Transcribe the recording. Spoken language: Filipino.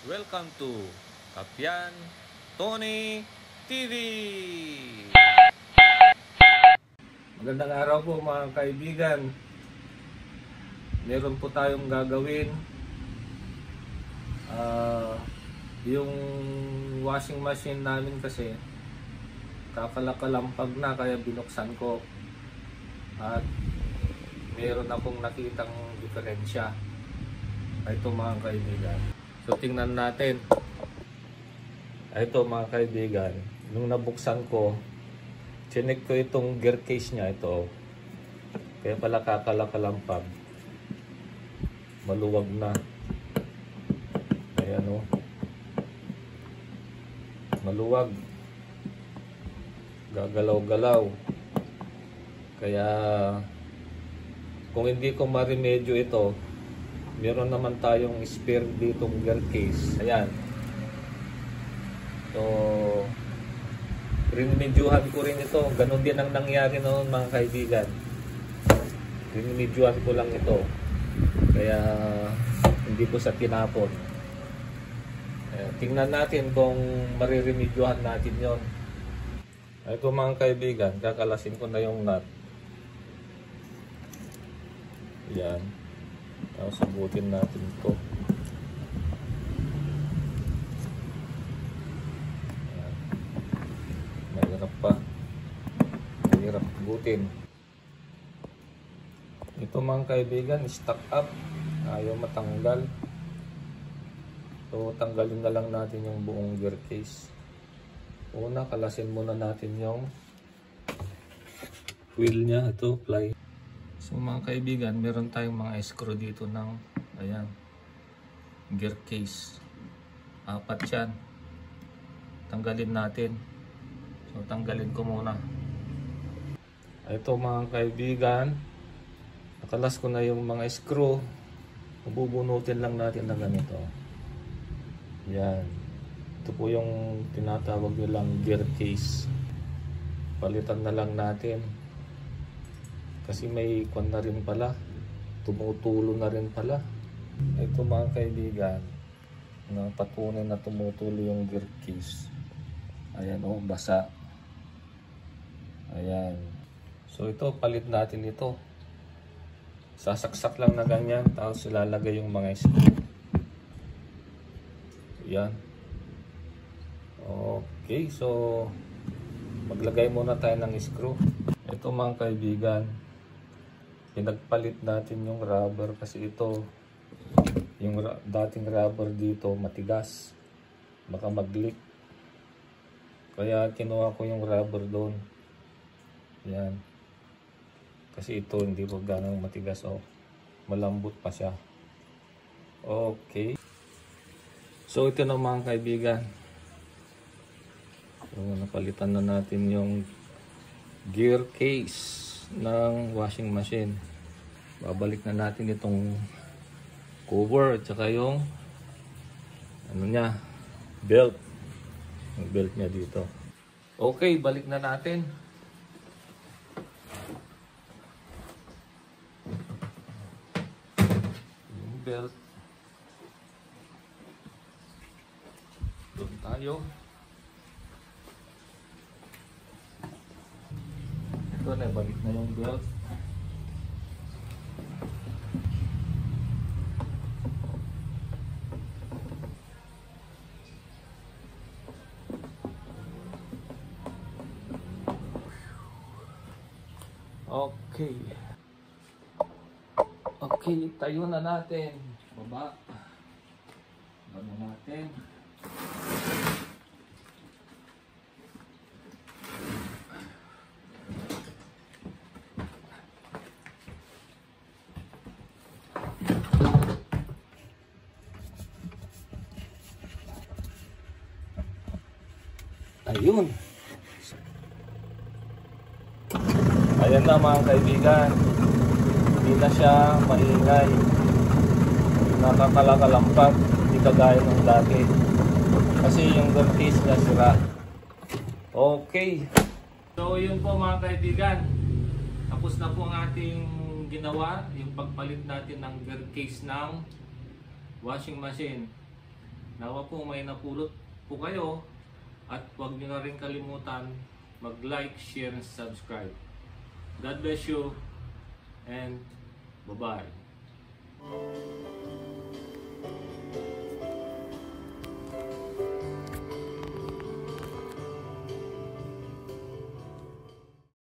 Welcome to Kapian Tony TV! Magandang araw po mga kaibigan. Meron po tayong gagawin. Yung washing machine namin kasi kakalakalampag na kaya binuksan ko. At meron akong nakitang diferensya. Ito mga kaibigan. So tingnan natin. Ito mga kaibigan, nung nabuksan ko, chinek ko itong gear case niya ito. Kaya pala kakalakalampag. Maluwag na. Ayan o. Maluwag. Gagalaw-galaw. Kaya kung hindi ko ma-remedyo ito, meron naman tayong spare ditong gear case. Ayan. So, rinmedyuhan ko rin ito. Ganon din ang nangyari noon mga kaibigan. Rinmedyuhan ko lang ito. Kaya, hindi ko sa tinapon. Tingnan natin kung mariremedyohan natin yon. Ito mga kaibigan, kakalasin ko na yung nut. Yan. Tapos sabutin natin ito. Yan. Mahirap pa. Mahirap sabutin. Ito mga kaibigan, stuck up. Ayaw matanggal. So tanggalin na lang natin yung buong gear case. Una, kalasin muna natin yung wheel niya. Ito, ply. So mga kaibigan, meron tayong mga screw dito ng ayan, gear case. 4 yan. Tanggalin natin. So tanggalin ko muna. Ito mga kaibigan, nakalas ko na yung mga screw. Bubunutin lang natin na ganito. Yan. Ito po yung tinatawag nilang gear case. Palitan na lang natin. Kasi may kwan na rin pala. Tumutulo na rin pala. Ito mga kaibigan, na patunay na tumutulo yung gear case. Ayan o, basa. Ayan. So ito, palit natin ito. Sasaksak lang na ganyan. Tapos ilalagay yung mga screw. Ayan. Okay, so maglagay muna tayo ng screw. Ito mga kaibigan, pinagpalit natin yung rubber kasi ito, yung dating rubber dito matigas, baka mag-leak. Kaya kinuha ko yung rubber doon. Yan. Kasi ito hindi po ganang matigas, oh. Malambot pa siya. Okay. So ito na mga kaibigan. So napalitan na natin yung gear case ng washing machine. Babalik na natin itong cover at saka yung ano niya, belt. Yung belt niya dito. Okay, balik na natin. Yung belt. Doon tayo. Ito na, balik na yung belt. Okay. Okay, tayo na natin. Baba. Baba natin. Ayun. Ayan na mga kaibigan. Hindi na siya maingay. Nakakalakalampag. Hindi kagaya ng dati. Kasi yung gear case niya sira. Okay. So yun po mga kaibigan. Tapos na po ang ating ginawa. Yung pagpalit natin ng gear case ng washing machine. Nawa po may napulot po kayo at huwag nyo na rin kalimutan mag-like, share, and subscribe. God bless you and bye-bye.